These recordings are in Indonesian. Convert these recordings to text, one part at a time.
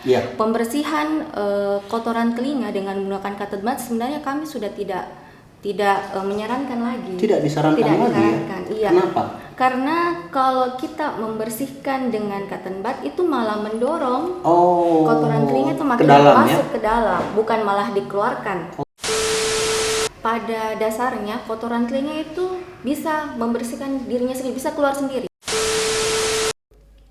Iya. Pembersihan kotoran telinga dengan menggunakan cotton bud sebenarnya kami sudah tidak menyarankan lagi. Tidak disarankan lagi ya? Iya. Kenapa? Karena kalau kita membersihkan dengan cotton bud itu malah mendorong kotoran telinga itu makin masuk ke dalam, bukan malah dikeluarkan. Pada dasarnya kotoran telinga itu bisa membersihkan dirinya sendiri, bisa keluar sendiri.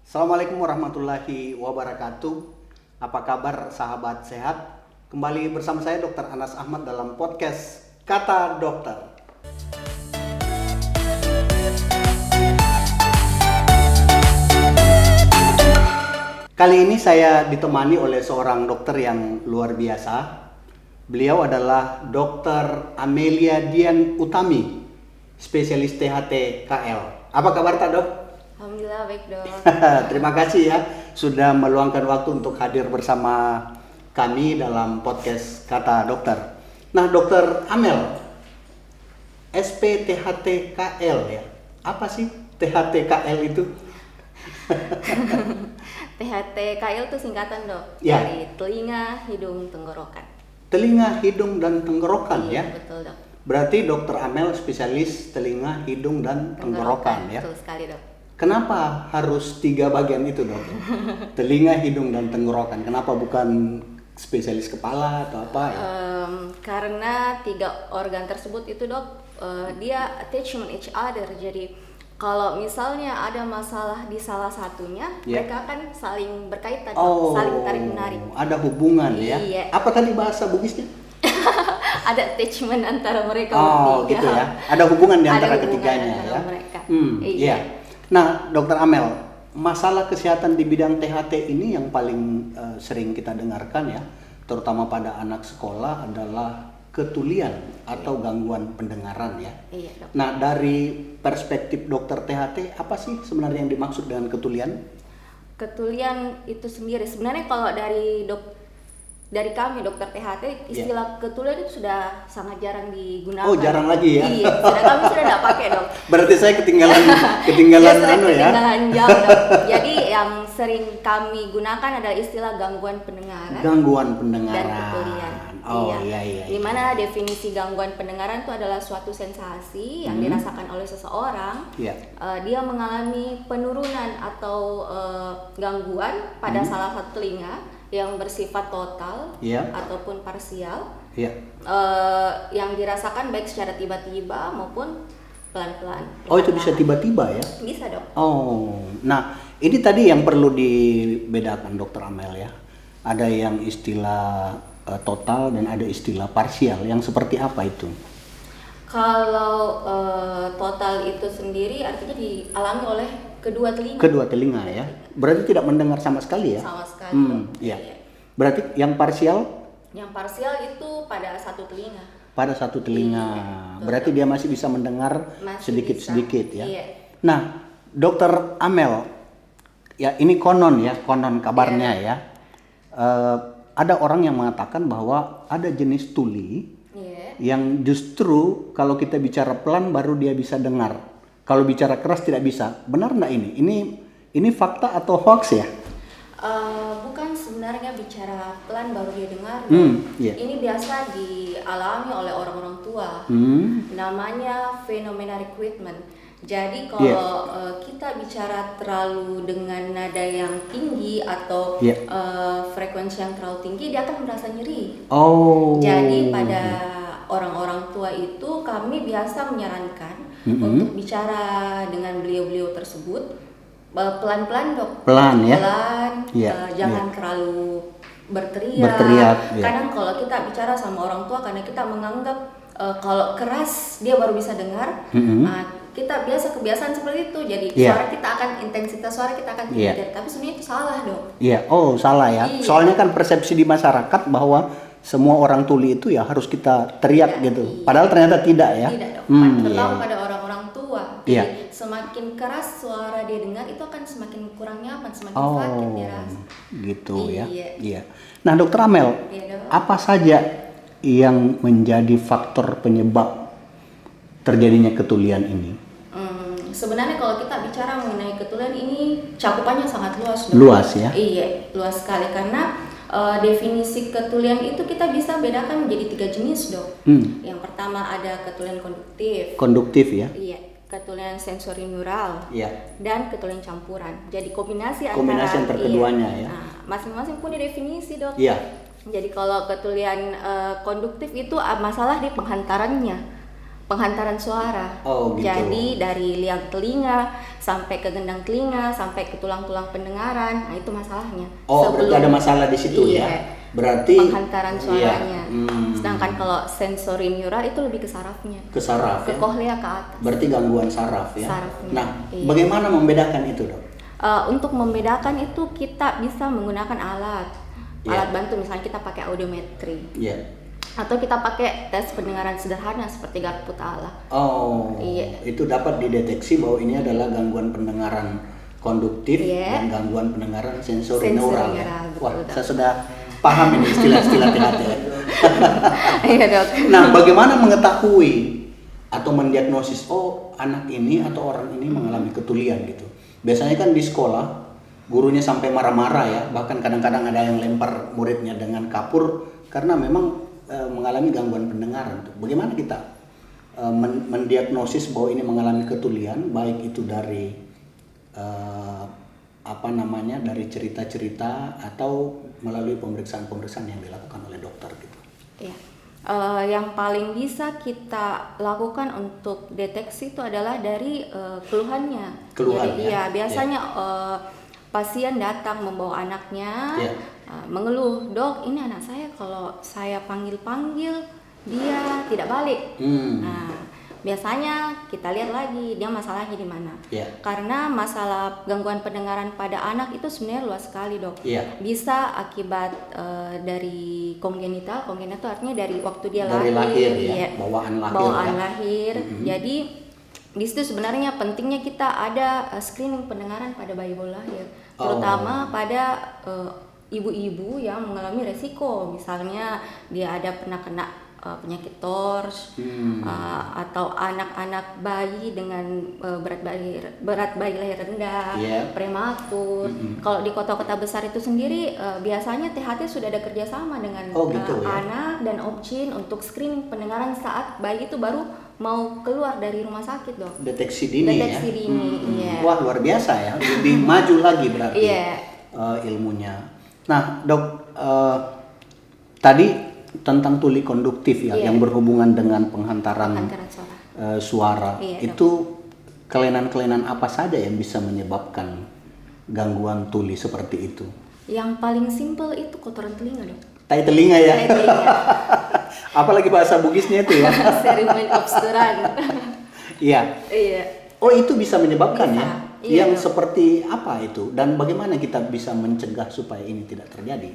Assalamualaikum warahmatullahi wabarakatuh. Apa kabar sahabat sehat? Kembali bersama saya Dr. Anas Ahmad dalam podcast Kata Dokter. Kali ini saya ditemani oleh seorang dokter yang luar biasa. Beliau adalah Dr. Amelia Dian Utami, spesialis THT KL. Apa kabar Tak Dok? Alhamdulillah baik Dok. Terima kasih ya sudah meluangkan waktu untuk hadir bersama kami dalam podcast Kata Dokter. Nah Dokter Amel, SPTHT-KL ya, apa sih THT-KL itu? THT-KL itu singkatan Dok, ya. Dari telinga, hidung, tenggorokan. Telinga, hidung, dan tenggorokan ya? Betul Dok. Berarti Dokter Amel spesialis telinga, hidung, dan tenggorokan ya? Betul sekali Dok. Kenapa harus 3 bagian itu Dok? Telinga, hidung, dan tenggorokan. Kenapa bukan spesialis kepala atau apa ya? Karena 3 organ tersebut itu Dok, dia attachment each other. Jadi kalau misalnya ada masalah di salah satunya, mereka akan saling berkaitan, saling tarik menarik. Ada hubungan ya? Iya. Apa tadi bahasa Bugisnya? Ada attachment antara mereka bertiga. Gitu ya. Ada hubungan di antara ketiganya ya. Mereka. Iya. Nah, Dokter Amel, masalah kesehatan di bidang THT ini yang paling sering kita dengarkan ya, terutama pada anak sekolah adalah ketulian atau gangguan pendengaran ya. Iya, Dok. Nah, dari perspektif dokter THT, apa sih sebenarnya yang dimaksud dengan ketulian? Ketulian itu sendiri sebenarnya kalau dari kami dokter THT istilah ketulian itu sudah sangat jarang digunakan. Oh, jarang lagi ya? Iya, kami sudah tidak pakai Dok. Berarti saya ketinggalan ketinggalan jauh Dok. Jadi yang sering kami gunakan adalah istilah gangguan pendengaran. Gangguan pendengaran. Dan ketulian. Iya. Dimana definisi gangguan pendengaran itu adalah suatu sensasi yang dirasakan oleh seseorang. Dia mengalami penurunan atau gangguan pada salah satu telinga yang bersifat total ataupun parsial, yang dirasakan baik secara tiba-tiba maupun pelan-pelan. Oh, itu bisa tiba-tiba ya? Bisa Dok. Oh, nah ini tadi yang perlu dibedakan Dokter Amel ya. Ada yang istilah total dan ada istilah parsial. Yang seperti apa itu? Kalau total itu sendiri artinya dialami oleh kedua telinga. Kedua telinga ya. Berarti tidak mendengar sama sekali ya? Sama sekali. Iya. Berarti yang parsial? Yang parsial itu pada satu telinga. Pada satu telinga. Berarti dia masih bisa mendengar sedikit-sedikit ya. Iya. Nah, Dokter Amel, ya ini konon kabarnya ya. Ada orang yang mengatakan bahwa ada jenis tuli yang justru kalau kita bicara pelan baru dia bisa dengar. Kalau bicara keras tidak bisa. Benar nggak ini? Ini fakta atau hoax ya? Bukan sebenarnya bicara pelan baru dia dengar. Ini biasa dialami oleh orang-orang tua. Namanya fenomena recruitment. Jadi kalau kita bicara terlalu dengan nada yang tinggi atau frekuensi yang terlalu tinggi, dia akan merasa nyeri. Jadi pada orang-orang tua itu kami biasa menyarankan untuk bicara dengan beliau-beliau tersebut pelan-pelan Dok. Pelan. Jangan terlalu berteriak. Kadang kalau kita bicara sama orang tua karena kita menganggap kalau keras dia baru bisa dengar. Kita kebiasaan seperti itu. Jadi intensitas suara kita akan tinggi. Tapi sebenarnya itu salah Dok. Salah ya. Soalnya kan persepsi di masyarakat bahwa semua orang tuli itu ya harus kita teriak gitu. Padahal ternyata tidak ya. Tidak Dok. Terutama pada orang-orang tua. Jadi semakin keras suara dia dengar itu akan semakin kurang nyaman, semakin sakit dia rasa. Gitu ya. Iya. Nah, Dokter Amel, apa saja yang menjadi faktor penyebab terjadinya ketulian ini? Sebenarnya kalau kita bicara mengenai ketulian ini cakupannya sangat luas. Luas ya? Iya, luas sekali karena definisi ketulian itu kita bisa bedakan menjadi 3 jenis, Dok. Yang pertama ada ketulian konduktif. Konduktif ya? Iya, ketulian sensorineural. Iya. Dan ketulian campuran. Jadi kombinasi antara keduanya ya. Nah, masing-masing punya definisi, Dok. Iya. Jadi kalau ketulian konduktif itu masalah di penghantaran suara. Oh, gitu. Jadi dari liang telinga sampai ke gendang telinga sampai ke tulang-tulang pendengaran, nah itu masalahnya. Oh, berarti ada masalah di situ ya. Berarti penghantaran suaranya. Sedangkan kalau sensorineural itu lebih ke sarafnya. Ke saraf ke kohlea ke atas. Berarti gangguan saraf ya. Sarafnya. Nah, bagaimana membedakan itu, Dok? Untuk membedakan itu kita bisa menggunakan alat bantu, misalnya kita pakai audiometri. Atau kita pakai tes pendengaran sederhana seperti Garput ala. Oh, itu dapat dideteksi bahwa ini adalah gangguan pendengaran konduktif dan gangguan pendengaran sensorineural ya. Wah, saya sudah paham ini istilah-istilah THT. Iya, Dok. Nah, bagaimana mengetahui atau mendiagnosis anak ini atau orang ini mengalami ketulian gitu? Biasanya kan di sekolah gurunya sampai marah-marah ya, bahkan kadang-kadang ada yang lempar muridnya dengan kapur karena memang mengalami gangguan pendengaran. Bagaimana kita mendiagnosis bahwa ini mengalami ketulian, baik itu dari dari cerita-cerita atau melalui pemeriksaan-pemeriksaan yang dilakukan oleh dokter gitu. Iya. Yang paling bisa kita lakukan untuk deteksi itu adalah dari keluhannya. Jadi, biasanya pasien datang membawa anaknya, mengeluh, "Dok, ini anak saya kalau saya panggil-panggil dia tidak balik." Nah, biasanya kita lihat lagi dia masalahnya di mana. Karena masalah gangguan pendengaran pada anak itu sebenarnya luas sekali, Dok. Bisa akibat dari kongenital itu artinya dari waktu dia lahir, bawaan lahir. Jadi di situ sebenarnya pentingnya kita ada screening pendengaran pada bayi baru lahir, terutama pada ibu-ibu yang mengalami resiko, misalnya dia ada pernah kena penyakit TORS, atau anak-anak bayi dengan berat bayi lahir rendah, prematur. Kalau di kota-kota besar itu sendiri biasanya THT sudah ada kerjasama dengan anak dan Opcin untuk screening pendengaran saat bayi itu baru mau keluar dari rumah sakit, Dok. Deteksi dini. Iya. Wah, luar biasa ya, lebih maju lagi berarti ilmunya. Nah, Dok, tadi tentang tuli konduktif yang berhubungan dengan penghantaran suara. Itu kelainan-kelainan apa saja yang bisa menyebabkan gangguan tuli seperti itu? Yang paling simpel itu kotoran telinga, Dok. Tai telinga ya. Apalagi bahasa Bugisnya itu ya. Cerumen obstruan. Iya. Oh, itu bisa menyebabkan ya? Yang seperti apa itu? Dan bagaimana kita bisa mencegah supaya ini tidak terjadi?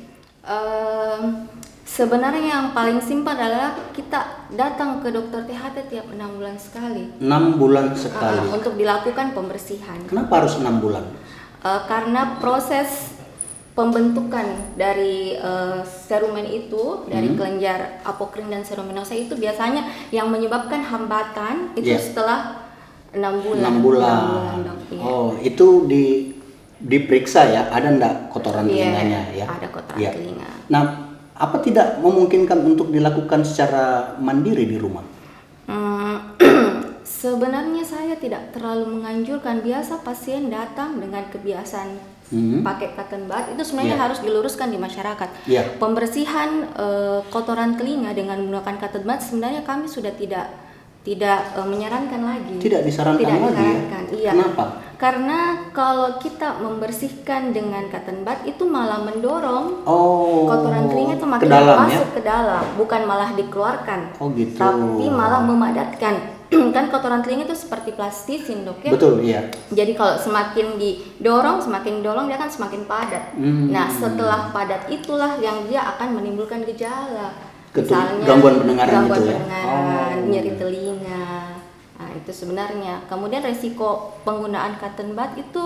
Sebenarnya yang paling simpel adalah kita datang ke dokter THT tiap 6 bulan sekali. 6 bulan sekali? Untuk dilakukan pembersihan. Kenapa harus 6 bulan? Karena proses pembentukan dari cerumen itu, dari kelenjar apokrin dan ceruminosa itu biasanya yang menyebabkan hambatan itu setelah 6 bulan. 6 bulan. Oh, itu diperiksa ya, ada enggak kotoran telinganya ya? Ada kotoran telinga. Nah, apa tidak memungkinkan untuk dilakukan secara mandiri di rumah? Sebenarnya saya tidak terlalu menganjurkan. Biasa pasien datang dengan kebiasaan pakai cotton bud, itu sebenarnya harus diluruskan di masyarakat. Pembersihan kotoran telinga dengan menggunakan cotton bud sebenarnya kami sudah tidak menyarankan lagi. Tidak disarankan lagi ya? Kenapa? Karena kalau kita membersihkan dengan cotton bud itu malah mendorong kotoran telinga itu makin masuk ke dalam, bukan malah dikeluarkan. Oh gitu. Tapi malah memadatkan. Kan kotoran telinga itu seperti plastisin, Dok ya. Betul, iya. Jadi kalau semakin didorong dia akan semakin padat. Nah, setelah padat itulah yang dia akan menimbulkan gejala. Misalnya gangguan pendengaran itu ya. Nyeri telinga. Nah, itu sebenarnya. Kemudian resiko penggunaan cotton bud itu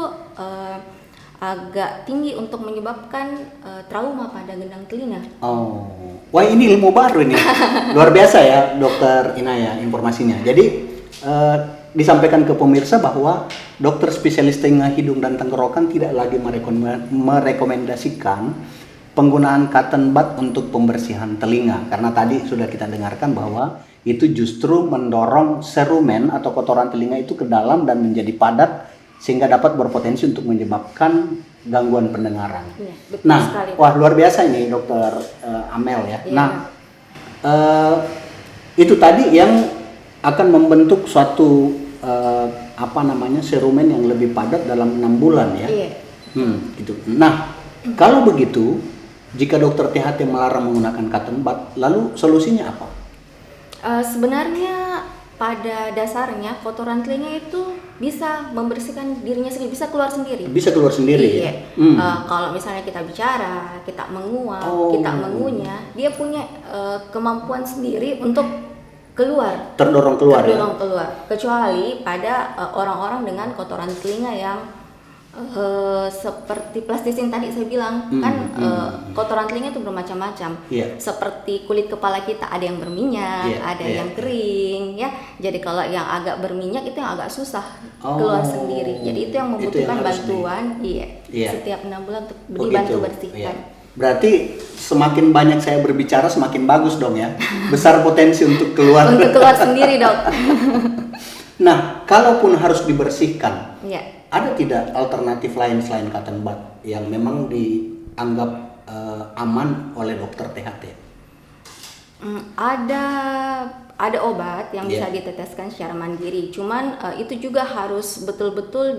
agak tinggi untuk menyebabkan trauma pada gendang telinga. Wah, ini ilmu baru ini. Luar biasa ya, Dokter Inaya informasinya. Jadi disampaikan ke pemirsa bahwa dokter spesialis telinga, hidung, dan tenggorokan tidak lagi merekomendasikan penggunaan cotton bud untuk pembersihan telinga, karena tadi sudah kita dengarkan bahwa itu justru mendorong serumen atau kotoran telinga itu ke dalam dan menjadi padat sehingga dapat berpotensi untuk menyebabkan gangguan pendengaran. Ya, betul nah, sekali. wah luar biasa ini dokter Amel ya. Ya. Nah, itu tadi yang akan membentuk suatu serumen yang lebih padat dalam 6 bulan ya. Iya. Gitu. Nah, kalau begitu, jika dokter THT melarang menggunakan cotton bud, lalu solusinya apa? Sebenarnya pada dasarnya kotoran telinga itu bisa membersihkan dirinya sendiri, bisa keluar sendiri. Bisa keluar sendiri. Iya. Kalau misalnya kita bicara, kita menguap, kita mengunyah, dia punya kemampuan sendiri untuk keluar. Terdorong keluar. Kecuali pada orang-orang dengan kotoran telinga yang seperti plastisin tadi saya bilang, kotoran telinga itu bermacam-macam. Yeah. Seperti kulit kepala kita, ada yang berminyak, ada yang kering ya. Jadi kalau yang agak berminyak itu yang agak susah keluar sendiri. Jadi itu yang membutuhkan bantuan setiap 6 bulan untuk dibantu bersihkan. Berarti semakin banyak saya berbicara semakin bagus dong ya. Besar potensi untuk keluar. Untuk keluar sendiri, Dok. Nah, kalaupun harus dibersihkan, ada tidak alternatif lain selain cotton bud yang memang dianggap aman oleh dokter THT? Ada obat yang bisa diteteskan secara mandiri. Cuman itu juga harus betul-betul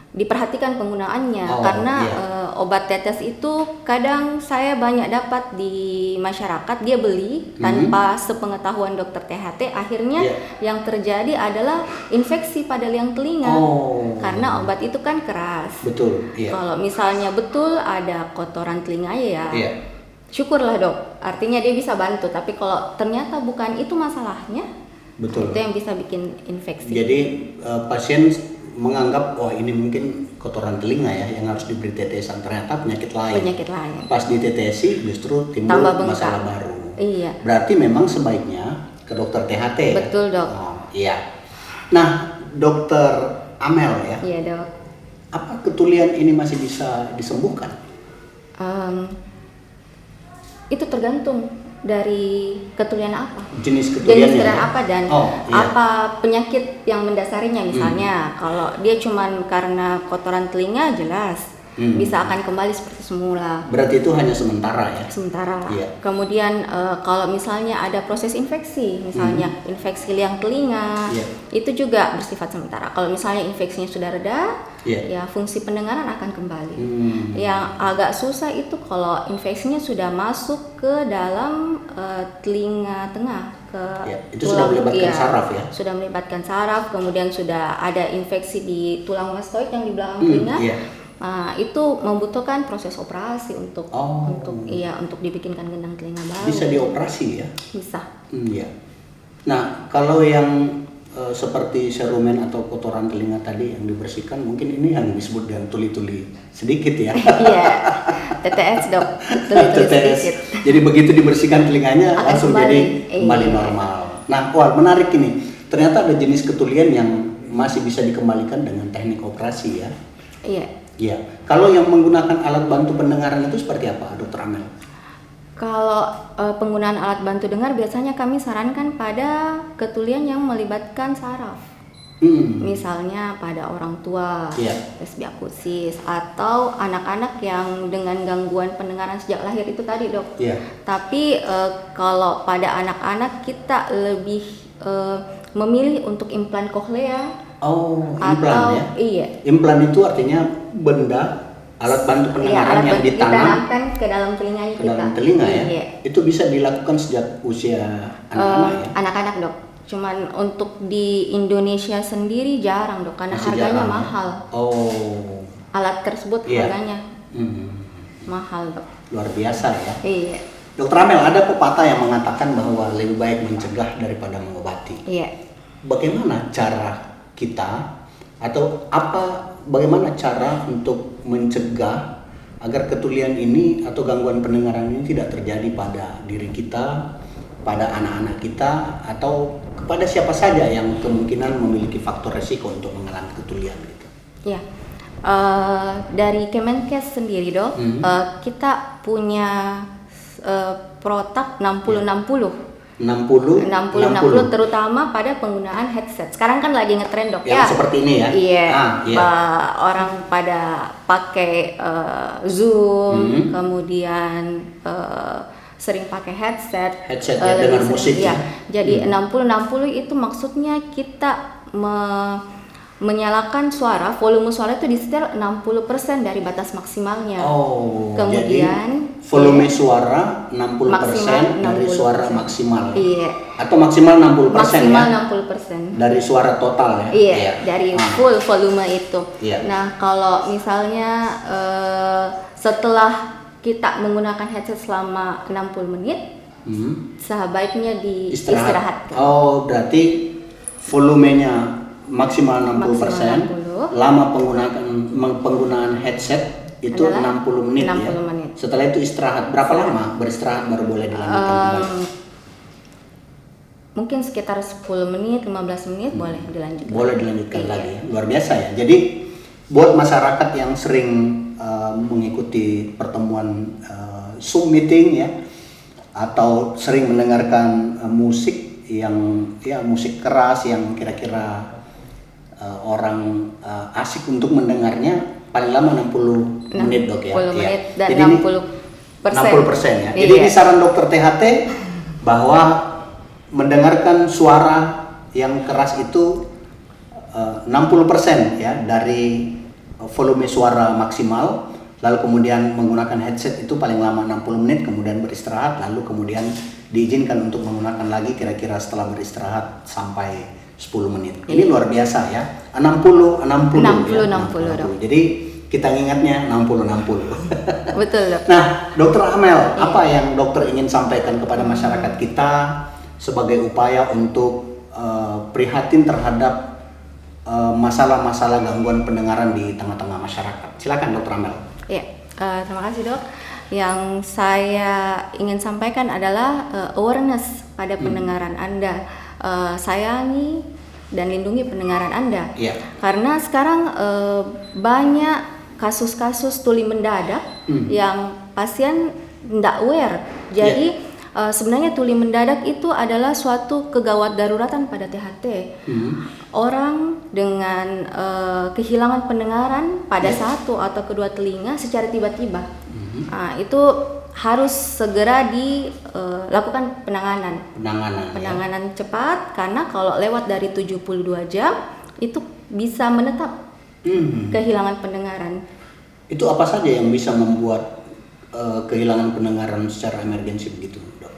diperhatikan penggunaannya, karena obat tetes itu kadang saya banyak dapat di masyarakat, dia beli tanpa sepengetahuan dokter THT, akhirnya yang terjadi adalah infeksi pada liang telinga, karena obat itu kan keras. Betul. Kalau misalnya betul ada kotoran telinga syukurlah dok, artinya dia bisa bantu. Tapi kalau ternyata bukan itu masalahnya, itu yang bisa bikin infeksi. Jadi pasien menganggap ini mungkin kotoran telinga ya yang harus diberi tetesan, ternyata penyakit lain. Pas ditetesi justru timbul masalah baru. Iya. Berarti memang sebaiknya ke dokter THT. Betul dok. Iya. Nah, dokter Amel ya. Iya dok. Apa ketulian ini masih bisa disembuhkan? Itu tergantung dari ketulian apa, jenis ketulian apa dan apa penyakit yang mendasarinya. Misalnya kalau dia cuman karena kotoran telinga, jelas bisa akan kembali seperti semula. Berarti itu hanya sementara ya? Sementara. Kemudian kalau misalnya ada proses infeksi, misalnya infeksi liang telinga, itu juga bersifat sementara. Kalau misalnya infeksinya sudah reda, ya fungsi pendengaran akan kembali. Yang agak susah itu kalau infeksinya sudah masuk ke dalam telinga tengah, itu sudah melibatkan saraf ya? Sudah melibatkan saraf, kemudian sudah ada infeksi di tulang mastoid yang di belakang telinga. Itu membutuhkan proses operasi untuk dibikinkan gendang telinga baru. Bisa dioperasi ya? Bisa. Nah, kalau yang seperti serumen atau kotoran telinga tadi yang dibersihkan, mungkin ini yang disebut dengan tuli-tuli sedikit ya? Iya, TTS dok, tuli-tuli sedikit. Jadi begitu dibersihkan telinganya langsung kembali normal. Nah, menarik ini. Ternyata ada jenis ketulian yang masih bisa dikembalikan dengan teknik operasi ya? Iya. Kalau yang menggunakan alat bantu pendengaran itu seperti apa, Dokter Amel? Kalau penggunaan alat bantu dengar biasanya kami sarankan pada ketulian yang melibatkan saraf. Misalnya pada orang tua, presbiakusis, atau anak-anak yang dengan gangguan pendengaran sejak lahir itu tadi dok. Tapi kalau pada anak-anak kita lebih memilih untuk implan koklea. Implan ya? Iya. Implan itu artinya benda alat bantu pendengaran yang ditanamkan ke dalam telinganya kita. Ke dalam telinga ya? Itu bisa dilakukan sejak usia anak-anak ya? Anak-anak dok. Cuman untuk di Indonesia sendiri jarang dok, karena harganya mahal. Alat tersebut harganya mahal dok. Luar biasa ya? Iya. Dokter Amel, ada pepatah yang mengatakan bahwa lebih baik mencegah daripada mengobati. Iya. Bagaimana cara kita bagaimana cara untuk mencegah agar ketulian ini atau gangguan pendengaran ini tidak terjadi pada diri kita, pada anak-anak kita, atau kepada siapa saja yang kemungkinan memiliki faktor resiko untuk mengalami ketulian gitu? Ya, dari Kemenkes sendiri dok, kita punya protap 60-60. 60 terutama pada penggunaan headset. Sekarang kan lagi ngetrend dok yang seperti ini ya. Iya. Orang pada pakai Zoom, kemudian sering pakai headset ya, dengan musik ya. Jadi 60-60 itu maksudnya kita menyalakan suara, volume suara itu disetel 60% dari batas maksimalnya. Kemudian jadi volume suara 60% dari suara maksimal. Iya. Atau maksimal 60% maksimal ya. 60%. Dari suara total ya. Iya, dari full volume itu. Iya. Nah, kalau misalnya setelah kita menggunakan headset selama 60 menit, sebaiknya diistirahatkan. Berarti volumenya maksimal 60%, lama penggunaan headset itu 60 menit 60 ya. menit. Setelah itu istirahat. Berapa lama beristirahat baru boleh dilanjutkan kembali? Mungkin sekitar 10 menit, 15 menit boleh dilanjutkan. Boleh dilanjutkan lagi ya. Luar biasa ya. Jadi buat masyarakat yang sering mengikuti pertemuan Zoom meeting ya, atau sering mendengarkan musik yang musik keras yang kira-kira orang asik untuk mendengarnya, paling lama 60 menit dok ya. 60 menit dan jadi 60% ya. Jadi ini saran dokter THT bahwa mendengarkan suara yang keras itu 60% ya dari volume suara maksimal, lalu kemudian menggunakan headset itu paling lama 60 menit, kemudian beristirahat, lalu kemudian diizinkan untuk menggunakan lagi kira-kira setelah beristirahat sampai 10 menit. Ini luar biasa ya. 60. Jadi kita ingatnya 60. Betul, Dok. Nah, Dokter Amel, apa yang dokter ingin sampaikan kepada masyarakat kita sebagai upaya untuk prihatin terhadap masalah-masalah gangguan pendengaran di tengah-tengah masyarakat? Silakan Dokter Amel. Iya, terima kasih Dok. Yang saya ingin sampaikan adalah awareness pada pendengaran Anda. Sayangi dan lindungi pendengaran Anda. Karena sekarang banyak kasus-kasus tuli mendadak yang pasien tidak aware. Jadi sebenarnya tuli mendadak itu adalah suatu kegawat daruratan pada THT. Orang dengan kehilangan pendengaran pada satu atau kedua telinga secara tiba-tiba, itu harus segera dilakukan penanganan cepat, karena kalau lewat dari 72 jam itu bisa menetap kehilangan pendengaran. Itu apa saja yang bisa membuat kehilangan pendengaran secara emergensi begitu, Dok?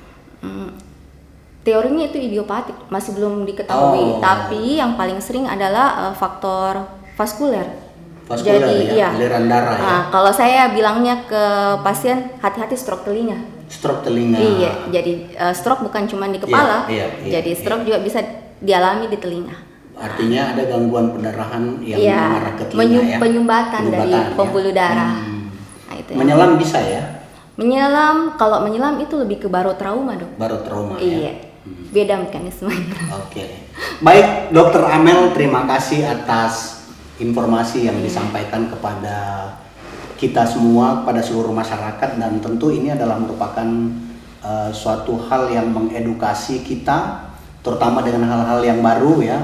Teorinya itu idiopatik, masih belum diketahui, tapi yang paling sering adalah faktor vaskuler. Jadi ya, aliran darah ya. Kalau saya bilangnya ke pasien, hati-hati stroke telinga. Stroke telinga. Iya, jadi stroke bukan cuma di kepala, jadi stroke juga bisa dialami di telinga. Artinya ada gangguan pendarahan yang mengarah ke telinga penyumbatan dari pembuluh darah. Nah, itu menyelam bisa ya? Kalau menyelam itu lebih ke barotrauma, Dok. Barotrauma ya? Beda mekanismenya. Oke. Baik, Dokter Amel, terima kasih atas informasi yang disampaikan kepada kita semua, pada seluruh masyarakat, dan tentu ini adalah merupakan suatu hal yang mengedukasi kita, terutama dengan hal-hal yang baru ya,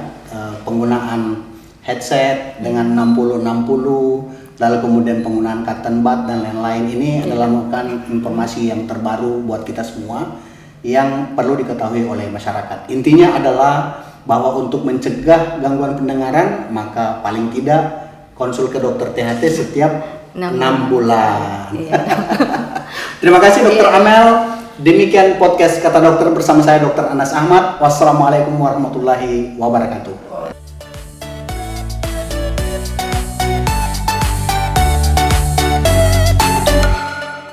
penggunaan headset dengan 60-60, lalu kemudian penggunaan cotton bud dan lain-lain. Ini adalah merupakan informasi yang terbaru buat kita semua yang perlu diketahui oleh masyarakat. Intinya adalah bahwa untuk mencegah gangguan pendengaran, maka paling tidak konsul ke dokter THT setiap 6 bulan. Terima kasih Dokter Amel. Demikian podcast Kata Dokter bersama saya Dr. Anas Ahmad. Wassalamualaikum warahmatullahi wabarakatuh.